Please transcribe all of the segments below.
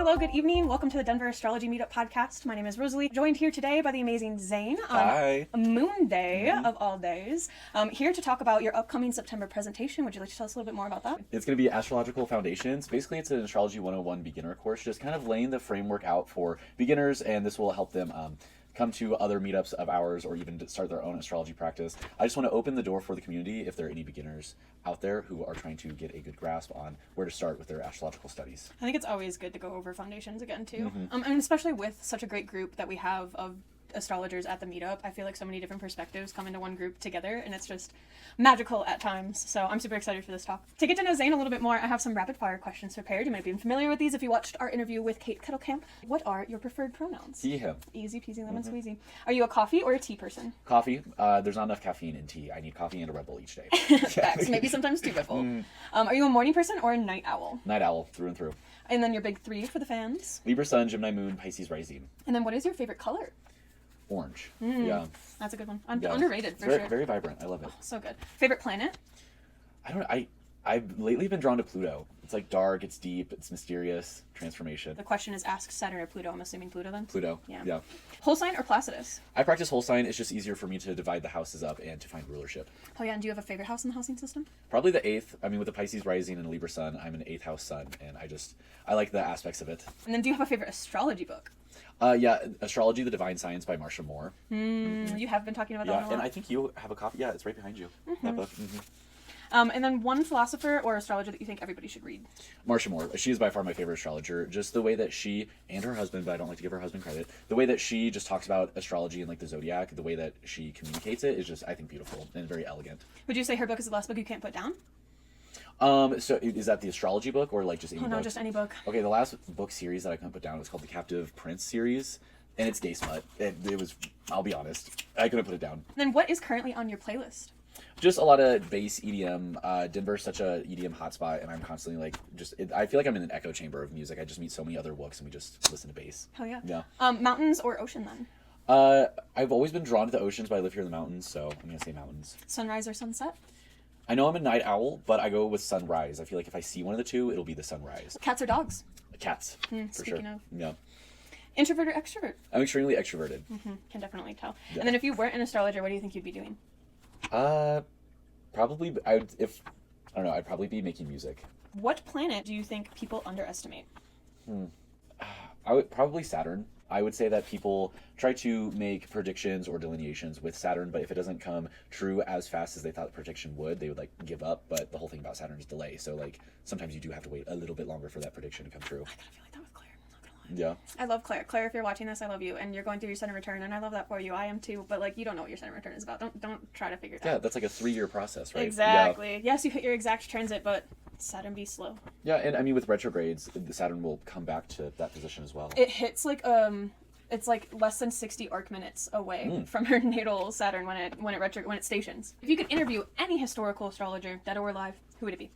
hello, good evening. Welcome to the Denver Astrology Meetup podcast. My name is Rosalie, joined here today by the amazing Zane on Moon Day of all days. Here to talk about your upcoming September presentation. Would you like to tell us a little bit more about that? It's going to be Astrological Foundations. Basically, it's an Astrology 101 beginner course, just kind of laying the framework out for beginners, and this will help them come to other meetups of ours or even to start their own astrology practice. I just want to open the door for the community if there are any beginners out there who are trying to get a good grasp on where to start with their astrological studies. I think it's always good to go over foundations again too. And especially with such a great group that we have of astrologers at the meetup, I feel like so many different perspectives come into one group together, and it's just magical at times. So I'm super excited for this talk. To get to know Zane a little bit more, I have some rapid fire questions prepared. You might be familiar with these if you watched our interview with Kate Kettlecamp. What are your preferred pronouns? He, him. Easy peasy lemon squeezy. Are you a coffee or a tea person? Coffee. There's not enough caffeine in tea. I need coffee and a Red Bull each day. Facts. Maybe sometimes two Red Bull. Are you a morning person or a night owl? Night owl, through and through. And then your big three for the fans? Libra Sun, Gemini Moon, Pisces Rising. And then what is your favorite color? Orange. Yeah. That's a good one. Underrated for sure. Very vibrant. I love it. So good. Favorite planet? I've lately been drawn to Pluto. It's like dark, it's deep, it's mysterious, transformation. The question is ask Saturn or Pluto. I'm assuming Pluto then? Pluto. Yeah. Whole sign or Placidus? I practice whole sign. It's just easier for me to divide the houses up and to find rulership. Oh yeah, and do you have a favorite house in the housing system? Probably the 8th. I mean, with the Pisces rising and Libra sun, I'm an 8th house sun, and I like the aspects of it. And then do you have a favorite astrology book? Yeah, Astrology, the Divine Science by Marcia Moore. You have been talking about that one a lot. And I think you have a copy. Yeah, it's right behind you. That book. And then one philosopher or astrologer that you think everybody should read? Marcia Moore. She is by far my favorite astrologer. Just the way that she, and her husband, but I don't like to give her husband credit, the way that she just talks about astrology and like the zodiac, the way that she communicates it is just, I think, beautiful and very elegant. Would you say her book is the last book you can't put down? So is that the astrology book or like just any book? No, just any book. Okay, the last book series that I couldn't put down was called the Captive Prince series, and it's gay smut. It was, I'll be honest, I couldn't put it down. Then what is currently on your playlist? Just a lot of bass EDM. Denver's such a EDM hotspot, and I'm constantly like, I feel like I'm in an echo chamber of music. I just meet so many other wooks, and we just listen to bass. Hell yeah. Yeah. Mountains or ocean then? I've always been drawn to the oceans, but I live here in the mountains, so I'm gonna say mountains. Sunrise or sunset? I know I'm a night owl, but I go with sunrise. I feel like if I see one of the two, it'll be the sunrise. Cats or dogs? Cats, for speaking sure. of. Yeah. Introvert or extrovert? I'm extremely extroverted. Can definitely tell. Yeah. And then if you weren't an astrologer, what do you think you'd be doing? Probably, I'd probably be making music. What planet do you think people underestimate? I would probably Saturn. I would say that people try to make predictions or delineations with Saturn, but if it doesn't come true as fast as they thought the prediction would, they would like give up. But the whole thing about Saturn is delay. So like sometimes you do have to wait a little bit longer for that prediction to come true. I kind of feel like that with Claire. I'm not gonna lie. Yeah. I love Claire. Claire, if you're watching this, I love you, and you're going through your Saturn return, and I love that for you. I am too. But like, you don't know what your Saturn return is about. Don't try to figure it out. Yeah, that's like a 3-year process, right? Exactly. Yeah. Yes, you hit your exact transit, but Saturn be slow. Yeah, and I mean with retrogrades, the Saturn will come back to that position as well. It hits like it's like less than 60 arc minutes away from her natal Saturn when it stations. If you could interview any historical astrologer, dead or alive, who would it be?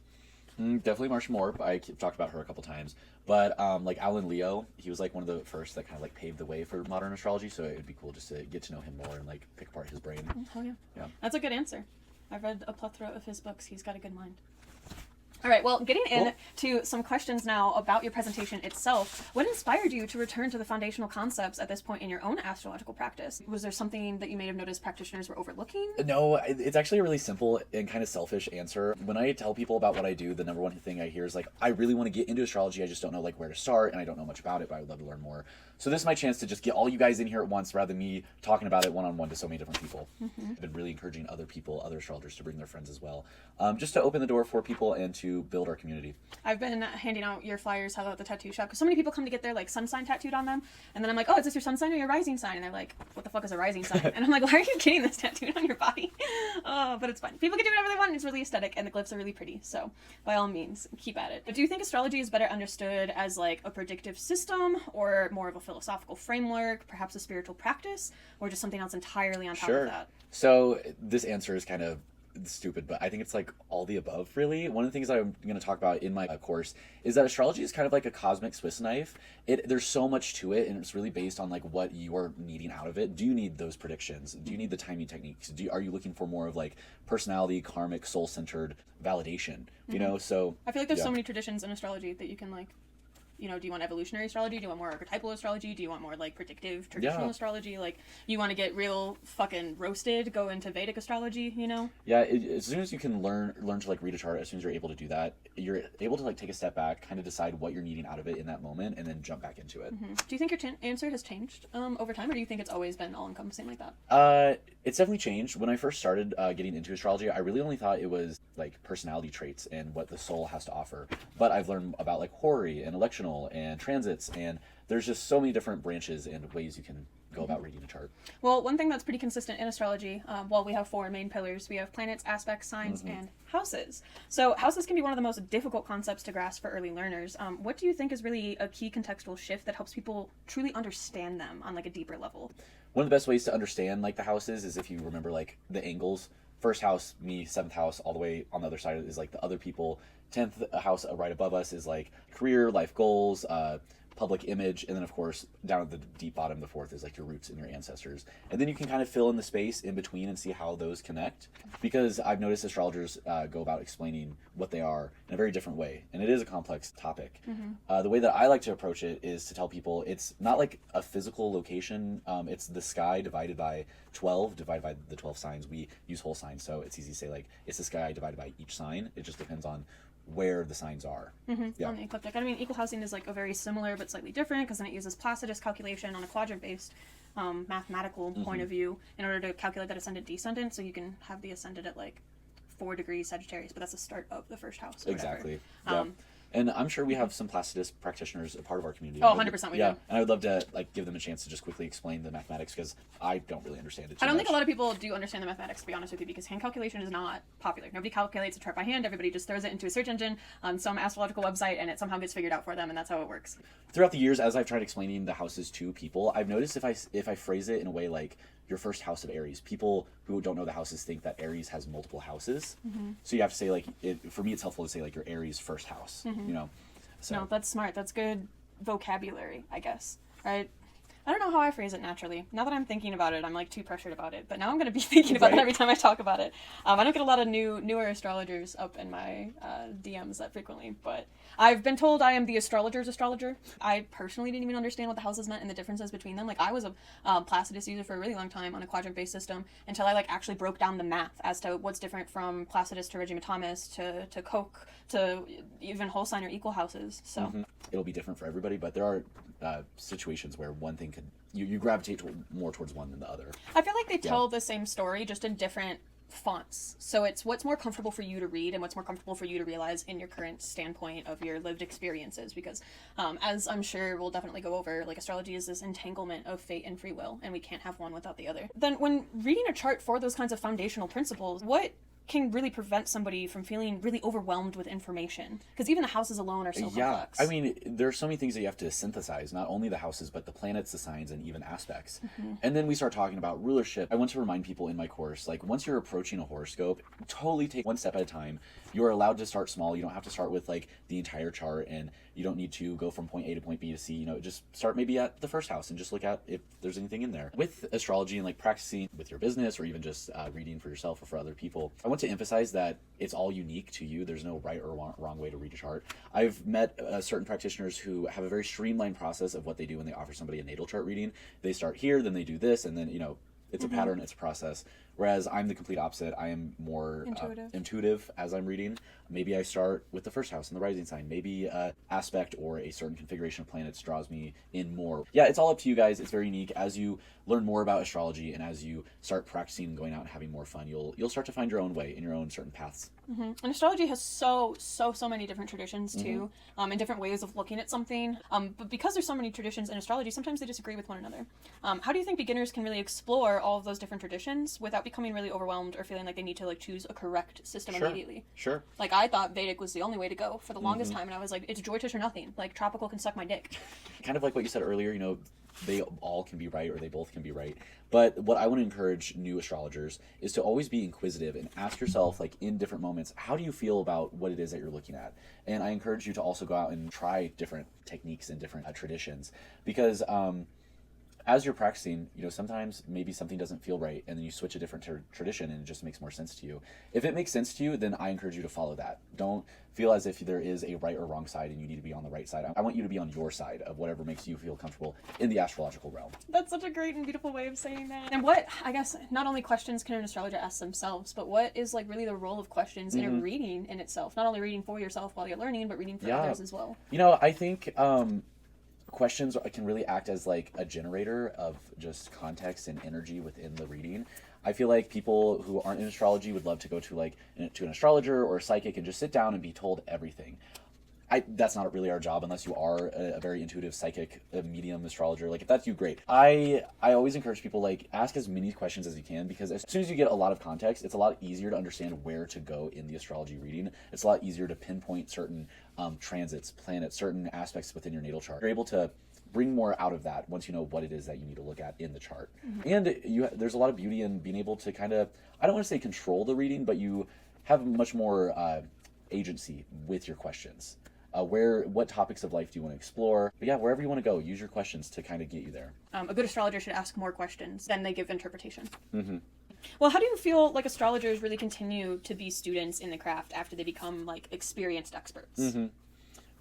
Definitely Marcia Moore. I talked about her a couple times, but like Alan Leo, he was like one of the first that kind of like paved the way for modern astrology. So it would be cool just to get to know him more and like pick apart his brain. Oh yeah. Yeah. That's a good answer. I've read a plethora of his books. He's got a good mind. All right, well, getting into some questions now about your presentation itself, what inspired you to return to the foundational concepts at this point in your own astrological practice? Was there something that you may have noticed practitioners were overlooking? No, it's actually a really simple and kind of selfish answer. When I tell people about what I do, the number one thing I hear is like, I really want to get into astrology, I just don't know like where to start, and I don't know much about it, but I would love to learn more. So this is my chance to just get all you guys in here at once rather than me talking about it one-on-one to so many different people. I've been really encouraging other people, other astrologers to bring their friends as well, just to open the door for people and to build our community. I've been handing out your flyers how about the tattoo shop because so many people come to get their like sun sign tattooed on them, and then I'm like, oh, is this your sun sign or your rising sign? And they're like, what the fuck is a rising sign? And I'm like, why are you getting this tattooed on your body? But it's fine. People can do whatever they want. It's really aesthetic, and the glyphs are really pretty. So by all means, keep at it. But do you think astrology is better understood as like a predictive system, or more of a philosophical framework, perhaps a spiritual practice, or just something else entirely on top of that? So this answer is kind of stupid, but I think it's like all the above, really. One of the things I'm going to talk about in my course is that astrology is kind of like a cosmic Swiss knife. There's so much to it, and it's really based on like what you're needing out of it. Do you need those predictions? Do you need the timing techniques? Are you looking for more of like personality, karmic, soul-centered validation? You know, so I feel like there's so many traditions in astrology that you can like you know, do you want evolutionary astrology? Do you want more archetypal astrology? Do you want more like predictive traditional astrology? Like, you want to get real fucking roasted, go into Vedic astrology, you know? Yeah, as soon as you can learn to like read a chart, as soon as you're able to do that, you're able to like take a step back, kind of decide what you're needing out of it in that moment, and then jump back into it. Do you think your answer has changed over time, or do you think it's always been all encompassing like that? It's definitely changed. When I first started getting into astrology, I really only thought it was like personality traits and what the soul has to offer. But I've learned about like horary and electional and transits, and there's just so many different branches and ways you can go about reading a chart. Well, one thing that's pretty consistent in astrology, well, we have 4 main pillars. We have planets, aspects, signs, and houses. So houses can be one of the most difficult concepts to grasp for early learners. What do you think is really a key contextual shift that helps people truly understand them on like a deeper level? One of the best ways to understand like the houses is if you remember like the angles. First house, me, 7th house, all the way on the other side is like the other people. 10th house right above us is like career, life goals, public image, and then of course down at the deep bottom, the 4th is like your roots and your ancestors. And then you can kind of fill in the space in between and see how those connect, because I've noticed astrologers go about explaining what they are in a very different way, and it is a complex topic. The way that I like to approach it is to tell people it's not like a physical location. It's the sky divided by 12, divided by the 12 signs. We use whole signs, so it's easy to say like it's the sky divided by each sign. It just depends on where the signs are. On the ecliptic. I mean, equal housing is like a very similar but slightly different, because then it uses Placidus calculation on a quadrant-based mathematical point of view in order to calculate that ascendant descendant, so you can have the ascendant at like 4 degrees Sagittarius, but that's the start of the first house. Exactly. And I'm sure we have some Placidus practitioners a part of our community. Oh, 100% we do. And I would love to like give them a chance to just quickly explain the mathematics, because I don't really understand it too I don't much. think a lot of people do understand the mathematics, to be honest with you, because hand calculation is not popular. Nobody calculates a chart by hand. Everybody just throws it into a search engine on some astrological website, and it somehow gets figured out for them, and that's how it works. Throughout the years, as I've tried explaining the houses to people, I've noticed if I phrase it in a way like your first house of Aries, people who don't know the houses think that Aries has multiple houses. So you have to say like, for me it's helpful to say like your Aries first house, you know. So. No, that's smart. That's good vocabulary, I guess. Right? I don't know how I phrase it naturally. Now that I'm thinking about it, I'm like too pressured about it. But now I'm going to be thinking about it every time I talk about it. I don't get a lot of newer astrologers up in my DMs that frequently, but I've been told I am the astrologer's astrologer. I personally didn't even understand what the houses meant and the differences between them. Like, I was a Placidus user for a really long time on a quadrant-based system until I like actually broke down the math as to what's different from Placidus to Regimentamus to Koch to even whole sign or equal houses. So it'll be different for everybody, but there are situations where one thing could you gravitate more towards one than the other. I feel like they tell the same story just in different fonts. So it's what's more comfortable for you to read and what's more comfortable for you to realize in your current standpoint of your lived experiences, because as I'm sure we'll definitely go over, like, astrology is this entanglement of fate and free will, and we can't have one without the other. Then when reading a chart for those kinds of foundational principles, what can really prevent somebody from feeling really overwhelmed with information? Because even the houses alone are so complex. I mean, there are so many things that you have to synthesize, not only the houses, but the planets, the signs, and even aspects. And then we start talking about rulership. I want to remind people in my course, like, once you're approaching a horoscope, totally take one step at a time. You're allowed to start small. You don't have to start with, like, the entire chart, and you don't need to go from point A to point B to C. You know, just start maybe at the first house and just look at if there's anything in there. With astrology and, like, practicing with your business or even just reading for yourself or for other people, I want to emphasize that it's all unique to you. There's no right or wrong way to read a chart. I've met certain practitioners who have a very streamlined process of what they do when they offer somebody a natal chart reading. They start here, then they do this, and then, you know, it's a pattern, it's a process. Whereas I'm the complete opposite. I am more intuitive as I'm reading. Maybe I start with the first house and the rising sign. Maybe aspect or a certain configuration of planets draws me in more. Yeah, it's all up to you guys. It's very unique. As you learn more about astrology and as you start practicing and going out and having more fun, you'll start to find your own way in your own certain paths. And astrology has so many different traditions too, and different ways of looking at something. But because there's so many traditions in astrology, sometimes they disagree with one another. How do you think beginners can really explore all of those different traditions without becoming really overwhelmed or feeling like they need to like choose a correct system immediately? Sure. Like, I thought Vedic was the only way to go for the longest time, and I was like, it's Joy-Tish or nothing. Like, tropical can suck my dick. Kind of like what you said earlier, you know, they all can be right or they both can be right. But what I want to encourage new astrologers is to always be inquisitive and ask yourself, like, in different moments, how do you feel about what it is that you're looking at? And I encourage you to also go out and try different techniques and different traditions, because as you're practicing, sometimes maybe something doesn't feel right, and then you switch a different tradition and it just makes more sense to you. If it makes sense to you, then I encourage you to follow that. Don't feel as if there is a right or wrong side and you need to be on the right side. I want you to be on your side of whatever makes you feel comfortable in the astrological realm. That's such a great and beautiful way of saying that. And what, I guess, not only questions can an astrologer ask themselves, but what is like really the role of questions in a reading in itself? Not only reading for yourself while you're learning, but reading for others as well. I think questions can really act as like a generator of just context and energy within the reading. I feel like people who aren't in astrology would love to go to an astrologer or a psychic and just sit down and be told everything. That's not really our job unless you are a very intuitive psychic, a medium astrologer. Like if that's you, great. I always encourage people ask as many questions as you can, because as soon as you get a lot of context, it's a lot easier to understand where to go in the astrology reading. It's a lot easier to pinpoint certain transits, planets, certain aspects within your natal chart. You're able to bring more out of that once you know what it is that you need to look at in the chart. And there's a lot of beauty in being able to kind of, I don't want to say control the reading, but you have much more agency with your questions. What topics of life do you want to explore? But yeah, wherever you want to go, use your questions to kind of get you there. A good astrologer should ask more questions than they give interpretation. Well, how do you feel like astrologers really continue to be students in the craft after they become experienced experts?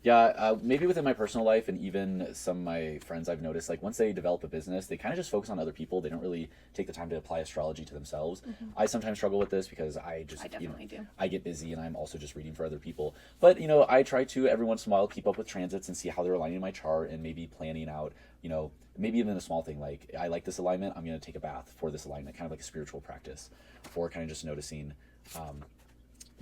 Yeah, maybe within my personal life and even some of my friends, I've noticed once they develop a business, they kind of just focus on other people. They don't really take the time to apply astrology to themselves. I sometimes struggle with this because I definitely do. I get busy and I'm also just reading for other people. But I try to every once in a while keep up with transits and see how they're aligning in my chart, and maybe planning out, maybe even a small thing like I like this alignment, I'm going to take a bath for this alignment, kind of like a spiritual practice, or kind of just noticing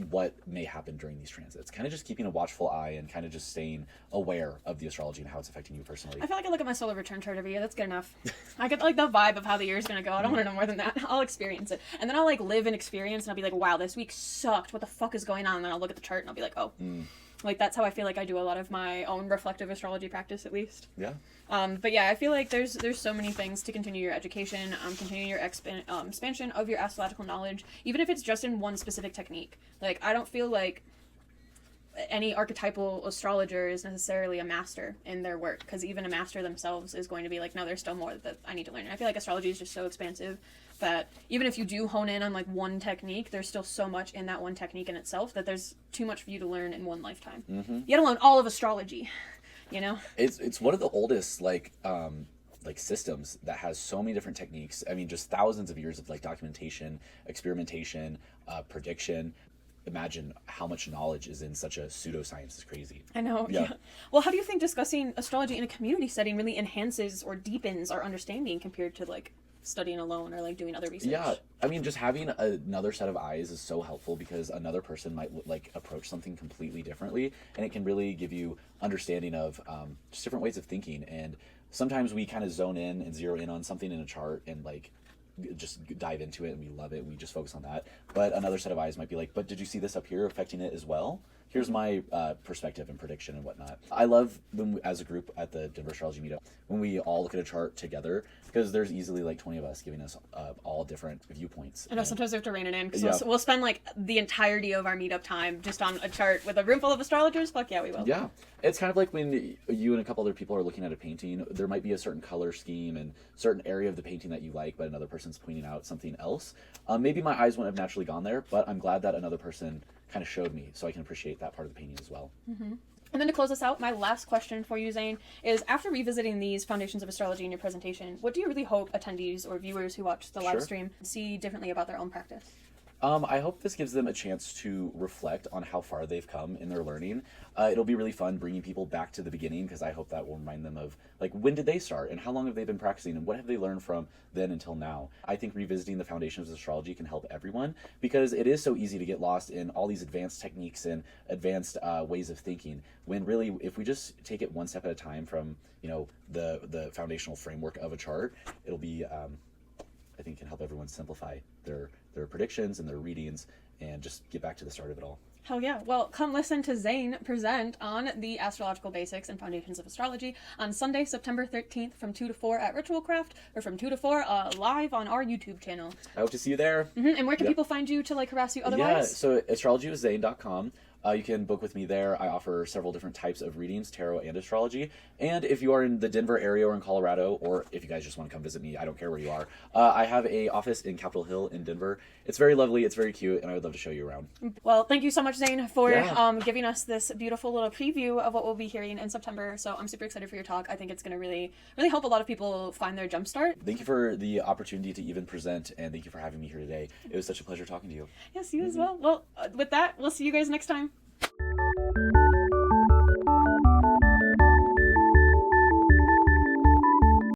what may happen during these transits, kind of just keeping a watchful eye and kind of just staying aware of the astrology and how it's affecting you personally. I feel like I look at my solar return chart every year. That's good enough. I get the vibe of how the year is going to go. I don't want to know more than that. I'll experience it. And then I'll live and experience, and I'll be like, wow, this week sucked. What the fuck is going on? And then I'll look at the chart and I'll be like, oh. That's how I feel like I do a lot of my own reflective astrology practice, at least. Yeah. But yeah, I feel like there's so many things to continue your education, continue your expansion of your astrological knowledge, even if it's just in one specific technique. I don't feel like any archetypal astrologer is necessarily a master in their work, because even a master themselves is going to be no, there's still more that I need to learn. And I feel like astrology is just so expansive that even if you do hone in on one technique, there's still so much in that one technique in itself that there's too much for you to learn in one lifetime. Yet alone all of astrology, It's one of the oldest systems that has so many different techniques. I mean, just thousands of years of documentation, experimentation, prediction. Imagine how much knowledge is in such a pseudoscience. It's crazy. I know. Yeah. Well, how do you think discussing astrology in a community setting really enhances or deepens our understanding compared to studying alone or doing other research? Yeah, I mean, just having another set of eyes is so helpful, because another person might approach something completely differently, and it can really give you understanding of just different ways of thinking. And sometimes we kind of zone in and zero in on something in a chart and just dive into it and we love it. We just focus on that. But another set of eyes might be but did you see this up here affecting it as well? Here's my perspective and prediction and whatnot. I love when as a group at the Denver Astrology Meetup, when we all look at a chart together, because there's easily 20 of us giving us all different viewpoints. I know, sometimes we have to rein it in, because we'll spend the entirety of our meetup time just on a chart with a room full of astrologers. Fuck yeah, we will. Yeah. It's kind of like when you and a couple other people are looking at a painting, there might be a certain color scheme and certain area of the painting that you like, but another person's pointing out something else. Maybe my eyes wouldn't have naturally gone there, but I'm glad that another person kind of showed me, so I can appreciate that part of the painting as well. And then to close us out, my last question for you, Zane, is after revisiting these foundations of astrology in your presentation, what do you really hope attendees or viewers who watch the live stream see differently about their own practice? I hope this gives them a chance to reflect on how far they've come in their learning. It'll be really fun bringing people back to the beginning, because I hope that will remind them of when did they start and how long have they been practicing and what have they learned from then until now. I think revisiting the foundations of astrology can help everyone, because it is so easy to get lost in all these advanced techniques and advanced ways of thinking, when really if we just take it one step at a time from the foundational framework of a chart, it'll be I think can help everyone simplify their predictions and their readings and just get back to the start of it all. Hell yeah. Well, come listen to Zane present on the astrological basics and foundations of astrology on Sunday, September 13th from 2 to 4 at Ritualcraft, or from 2 to 4 live on our YouTube channel. I hope to see you there. And where can people find you to harass you otherwise? Yeah, so astrologywithzane.com. You can book with me there. I offer several different types of readings, tarot and astrology. And if you are in the Denver area or in Colorado, or if you guys just want to come visit me, I don't care where you are, I have a office in Capitol Hill in Denver. It's very lovely, it's very cute, and I would love to show you around. Well, thank you so much, Zane, for Yeah. giving us this beautiful little preview of what we'll be hearing in September. So I'm super excited for your talk. I think it's going to really help a lot of people find their jumpstart. Thank you for the opportunity to even present, and thank you for having me here today. It was such a pleasure talking to you. Yes, you as well. Well, with that, we'll see you guys next time.